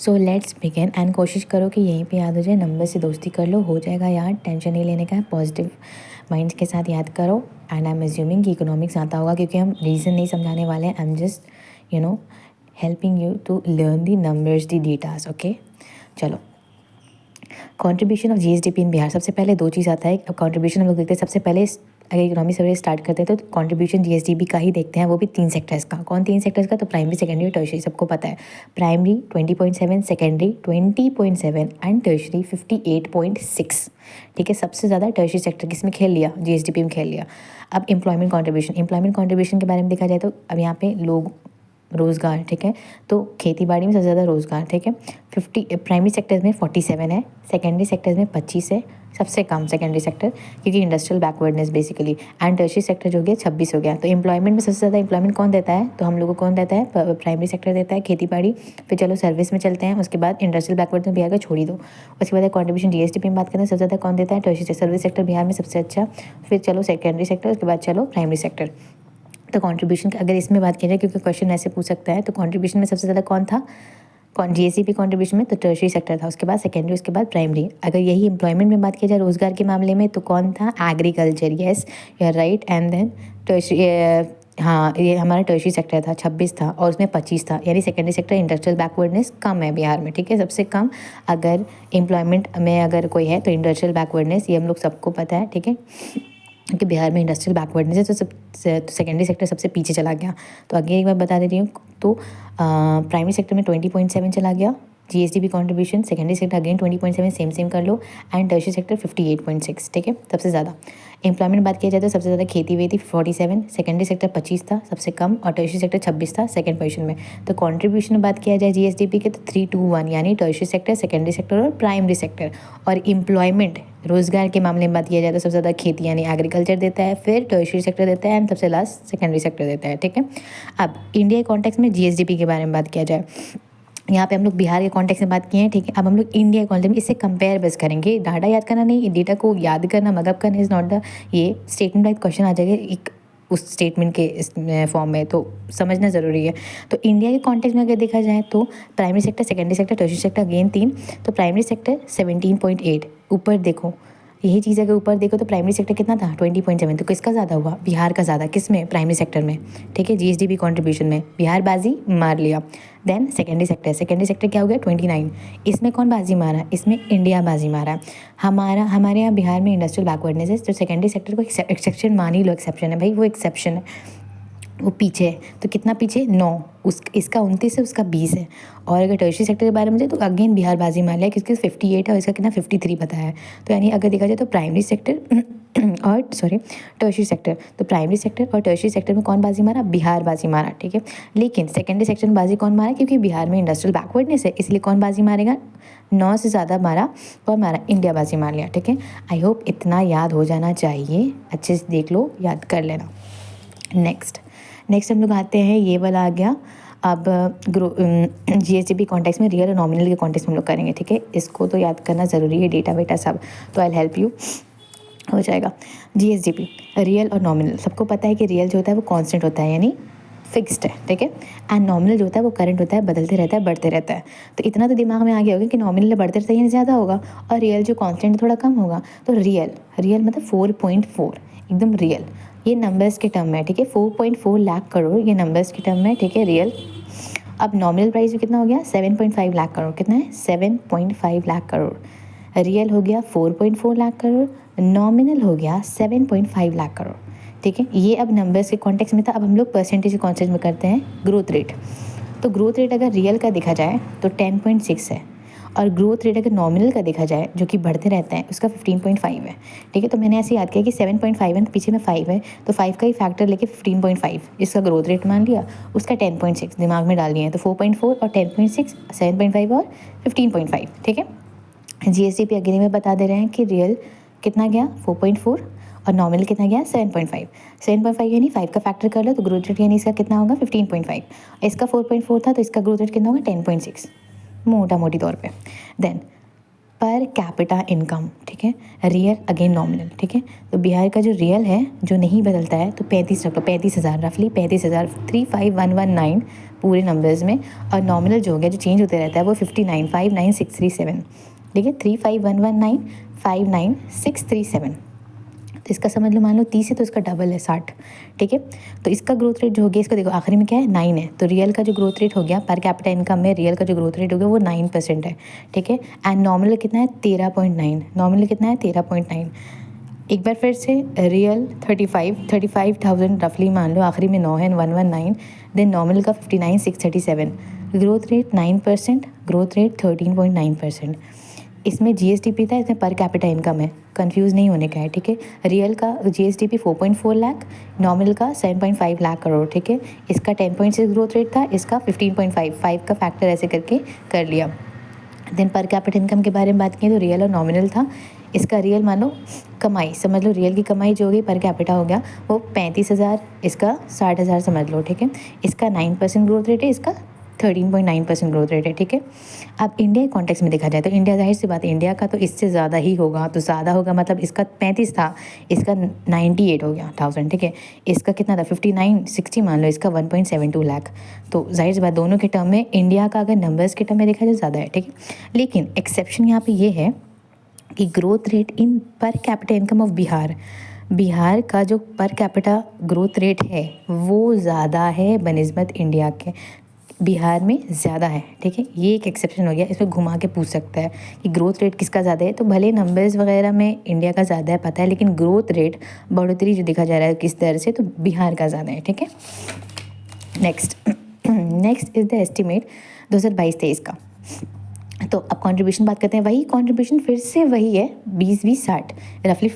So let's begin and कोशिश करो कि यहीं पे याद हो जाए, नंबर से दोस्ती कर लो, हो जाएगा याद, टेंशन नहीं लेने का है, पॉजिटिव माइंड के साथ याद करो। एंड आई एम एज्यूमिंग कि इकोनॉमिक्स आता होगा क्योंकि हम रीज़न नहीं समझाने वाले हैं, I am just helping you to learn the numbers the datas. Okay चलो, contribution of GSDP in Bihar. सबसे पहले दो चीज़ आता है। अब कंट्रीब्यूशन हम लोग देखते हैं, सबसे पहले अगर इकोनॉमिक सर्वे स्टार्ट करते हैं तो कंट्रीब्यूशन जीएसडीपी का ही देखते हैं, वो भी 3 सेक्टर्स का। कौन 3 सेक्टर्स का? तो प्राइमरी, सेकेंडरी और टर्शरी, सबको पता है। Primary 20.7, secondary 20.7 and tertiary 58.6। ठीक है, सबसे ज़्यादा टर्शरी सेक्टर किसमें खेल लिया? जीएसडीपी में खेल लिया। अब एम्प्लॉयमेंट कंट्रीब्यूशन के बारे में देखा जाए तो अब यहाँ पे लोग रोज़गार, ठीक है, तो खेती बाड़ी में सबसे ज़्यादा रोज़गार, ठीक है, 50 प्राइमरी सेक्टर्स में 47 है, सेकेंडरी सेक्टर्स में 25 है, सबसे कम सेकेंडरी सेक्टर क्योंकि industrial backwardness basically, and tertiary sector जो हो गया 26 हो गया। तो एम्प्लॉयमेंट में सबसे ज़्यादा एम्प्लॉयमेंट कौन देता है? तो हम लोगों को कौन देता है? प्राइमरी सेक्टर देता है, खेती बाड़ी। फिर चलो सर्विस में चलते हैं, उसके बाद इंडस्ट्रियल बैकवर्ड में बिहार का छोड़ ही दो। उसके बाद कॉन्ट्रीब्यूशन जीएसडीपी में बात करते हैं, सबसे ज़्यादा कौन देता है? टर्शरी सर्विस सेक्टर बिहार में सबसे अच्छा। फिर चलो सेकेंडरी सेक्टर, उसके बाद चलो प्राइमरी सेक्टर। तो कंट्रीब्यूशन अगर इसमें बात की जाए, क्योंकि क्वेश्चन ऐसे पूछ सकता है, तो कंट्रीब्यूशन में सबसे ज़्यादा कौन था? जीएसडीपी कंट्रीब्यूशन में तो टर्शरी सेक्टर था, उसके बाद सेकेंडरी, उसके बाद प्राइमरी। अगर यही एम्प्लॉयमेंट में बात की जाए रोजगार के मामले में तो कौन था? Agriculture, yes you are right. And then tertiary, हाँ ये हमारा टर्शरी सेक्टर था, 26 था और उसमें 25 था, यानी सेकेंडरी सेक्टर इंडस्ट्रियल बैकवर्डनेस कम है बिहार में, ठीक है, सबसे कम। अगर एम्प्लॉयमेंट में अगर कोई है तो इंडस्ट्रियल बैकवर्डनेस, ये हम लोग सबको पता है, ठीक है, क्योंकि बिहार में इंडस्ट्रियल बैकवर्डनेस है, तो सेकेंडरी सेक्टर सबसे पीछे चला गया। तो आगे एक बार बता दे रही हूँ, तो प्राइमरी सेक्टर में 20.7 चला गया GSDP contribution, secondary sector again 20.7, same कर लो, एंड टर्शरी सेक्टर 58.6, ठीक है, सबसे ज़्यादा। एम्प्लॉयमेंट बात किया जाए तो सबसे ज़्यादा खेती वेती 47, सेकेंडरी सेक्टर 25 था सबसे कम, और टर्शरी सेक्टर 26 था सेकेंड पोजीशन में। तो कंट्रीब्यूशन में बात किया जाए जीएसडीपी के तो 3-2-1, यानी टर्शरी सेक्टर, सेकेंडरी सेक्टर और प्राइमरी सेक्टर। और एम्प्लॉयमेंट रोजगार के मामले में बात किया जाए तो सबसे ज़्यादा खेती यानी एग्रीकल्चर देता है, फिर टर्शरी सेक्टर देता है, एंड सबसे लास्ट सेकेंडरी सेक्टर देता है, ठीक है। अब इंडिया के कॉन्टेक्स्ट में जीएसडीपी के बारे में बात किया जाए, यहाँ पे हम लोग बिहार के कॉन्टेक्स्ट में बात किए हैं, ठीक है। अब हम लोग इंडिया के कॉन्टेक्स्ट में इससे कंपेयर बस करेंगे, डाटा याद करना नहीं, डेटा को याद करना, मगअप करना इज़ नॉट द, ये स्टेटमेंट वाइज क्वेश्चन आ जाएगा एक उस स्टेटमेंट के इस फॉर्म में, तो समझना ज़रूरी है। तो इंडिया के कॉन्टेक्स्ट में अगर देखा जाए तो primary sector, secondary sector, tertiary sector again 3। तो प्राइमरी सेक्टर 17.8, ऊपर देखो यही चीज़ अगर ऊपर देखो तो प्राइमरी सेक्टर कितना था? 20.7। तो किसका ज़्यादा हुआ? बिहार का ज़्यादा। किस में? प्राइमरी सेक्टर में, ठीक है, जीएसडीपी कंट्रीब्यूशन में बिहार बाजी मार लिया। देन सेकेंडरी सेक्टर क्या हो गया? 29। इसमें कौन बाजी मारा? इसमें इंडिया बाजी मारा। हमारे यहाँ बिहार में इंडस्ट्रियल बैकवर्डनेस है, तो सेकेंडरी सेक्टर को एक्सेप्शन मान ही लो, एक्सेप्शन है भाई, वो एक्सेप्शन है, वो पीछे है। तो कितना पीछे? 9। इसका 29 है, उसका 20 है। और अगर टर्शरी सेक्टर के बारे में जाए तो अगेन बिहार बाजी मार लिया, किसके 58 है और इसका कितना 53 बताया है। तो यानी अगर देखा जाए तो प्राइमरी सेक्टर और टर्शरी सेक्टर, तो प्राइमरी सेक्टर और टर्शरी सेक्टर में कौन बाजी मारा? बिहार बाजी मारा, ठीक है। लेकिन सेकेंडरी सेक्टर में बाजी कौन मारा? क्योंकि बिहार में इंडस्ट्रियल बैकवर्डनेस है, इसलिए कौन बाजी मारेगा? 9 से ज़्यादा मारा, कौन मारा? इंडिया बाजी मार लिया, ठीक है। आई होप इतना याद हो जाना चाहिए, अच्छे से देख लो, याद कर लेना। नेक्स्ट हम लोग आते हैं, ये वाला आ गया। अब जीएसडीपी कॉन्टेक्स्ट में रियल और नॉमिनल के कॉन्टेक्स्ट में हम लोग करेंगे, ठीक है। इसको तो याद करना ज़रूरी है, डेटा वेटा सब, तो आई हेल्प यू, हो जाएगा। जीएसडीपी रियल और नॉमिनल, सबको पता है कि रियल जो होता है वो कांस्टेंट होता है, यानी फिक्स्ड है, ठीक है। एंड नॉमिनल जो होता है वो करंट होता है, बदलते रहता है, बढ़ते रहता है। तो इतना तो दिमाग में आ गया होगा कि नॉमिनल बढ़ते रहता है यानी ज़्यादा होगा, और रियल जो कांस्टेंट थोड़ा कम होगा। तो रियल मतलब 4.4, एकदम रियल, ये नंबर्स के टर्म में, ठीक है। 4.4 लाख करोड़ ये नंबर्स के टर्म में, ठीक है, रियल। अब नॉमिनल प्राइस कितना हो गया? 7.5 लाख करोड़। कितना है? 7.5 लाख करोड़। रियल हो गया 4.4 लाख करोड़, नॉमिनल हो गया 7.5 लाख करोड़, ठीक है। ये अब नंबर्स के कॉन्टेक्स्ट में था। अब हम लोग परसेंटेज के कॉन्टेक्स्ट में करते हैं ग्रोथ रेट। तो ग्रोथ रेट अगर रियल का देखा जाए तो 10.6 है, और ग्रोथ रेट अगर नॉमिनल का देखा जाए जो कि बढ़ते रहते हैं उसका 15.5 है, ठीक है। तो मैंने ऐसे याद किया कि 7.5 है, पीछे में 5 है, तो 5 का ही फैक्टर लेके 15.5 इसका ग्रोथ रेट मान लिया, उसका 10.6 दिमाग में डाल दिया है। तो 4.4 और 10.6, 7.5 और 15.5, ठीक है। जीएसडीपी अगेन में बता दे रहे हैं कि रियल कितना गया? 4.4, और नॉमिनल कितना गया? 7.5। 7.5 यानी 5 का फैक्टर कर लो तो ग्रोथ रेट यानी इसका कितना होगा? 15.5। इसका 4.4 था तो इसका ग्रोथ रेट कितना होगा? 10.6, मोटा मोटी तौर पे। देन पर कैपिटा इनकम, ठीक है, रियल अगेन नॉमिनल, ठीक है। तो बिहार का जो रियल है जो नहीं बदलता है तो 35 रख लो, 35,000 रफली 35,000, 35,119 पूरे नंबर्स में, और नॉमिनल जो हो गया जो चेंज होते रहता है वो 59,59,637, ठीक है, 35119,59,637। तो इसका समझ लो, मान लो 30 है तो इसका डबल है 60, ठीक है। तो इसका ग्रोथ रेट जो हो गया, इसको देखो आखिरी में क्या है 9 है, तो रियल का जो ग्रोथ रेट हो गया पर कैपिटा इनकम में, रियल का जो ग्रोथ रेट हो गया वो 9% है, ठीक है। एंड नॉमिनल कितना है 13.9, नॉमिनल कितना है 13.9। एक बार फिर से रियल 35,000 रफली मान लो, आखिरी में 9 है 119, देन नॉमिनल का 59,637, ग्रोथ रेट 9%, ग्रोथ रेट 13.9%। इसमें जीएसडीपी था, इसमें पर कैपिटा इनकम है, कंफ्यूज नहीं होने का है, ठीक है। रियल का जीएसडीपी 4.4 लाख, नॉमिनल का 7.5 लाख करोड़, ठीक है। इसका 10.6 ग्रोथ रेट था, इसका 15.5, 5 का फैक्टर ऐसे करके कर लिया। देन पर कैपिटा इनकम के बारे में बात की तो रियल और नॉमिनल था। इसका रियल मानो कमाई समझ लो, रियल की कमाई जो होगी पर कैपिटा हो गया वो 35,000, इसका 60,000 समझ लो, ठीक है। इसका 9% ग्रोथ रेट है, इसका 13.9% ग्रोथ रेट है, ठीक है। अब इंडिया के कॉन्टेक्स्ट में देखा जाए तो इंडिया, जाहिर सी बात है इंडिया का तो इससे ज़्यादा ही होगा, तो ज़्यादा होगा मतलब इसका 35 था, इसका 98 हो गया 1000, ठीक है। इसका कितना था 5960 मान लो, इसका 1.72 लाख। तो जाहिर सी बात दोनों के टर्म में इंडिया का अगर नंबर्स के टर्म में देखा जाए ज़्यादा है, ठीक है। लेकिन एक्सेप्शन यहाँ पे ये है कि growth rate in per capita income of Bihar, Bihar का जो पर कैपिटा ग्रोथ रेट है वो ज़्यादा है बनिस्बत इंडिया के, बिहार में ज़्यादा है, ठीक है। ये एक एक्सेप्शन हो गया, इसमें घुमा के पूछ सकता है कि ग्रोथ रेट किसका ज़्यादा है, तो भले नंबर्स वगैरह में इंडिया का ज़्यादा है पता है, लेकिन ग्रोथ रेट बढ़ोतरी जो देखा जा रहा है किस तरह से, तो बिहार का ज़्यादा है, ठीक है। नेक्स्ट इज़ द एस्टिमेट 2022-23 का। तो अब कंट्रीब्यूशन बात करते हैं, वही कंट्रीब्यूशन फिर से वही है 20-20-60 रफली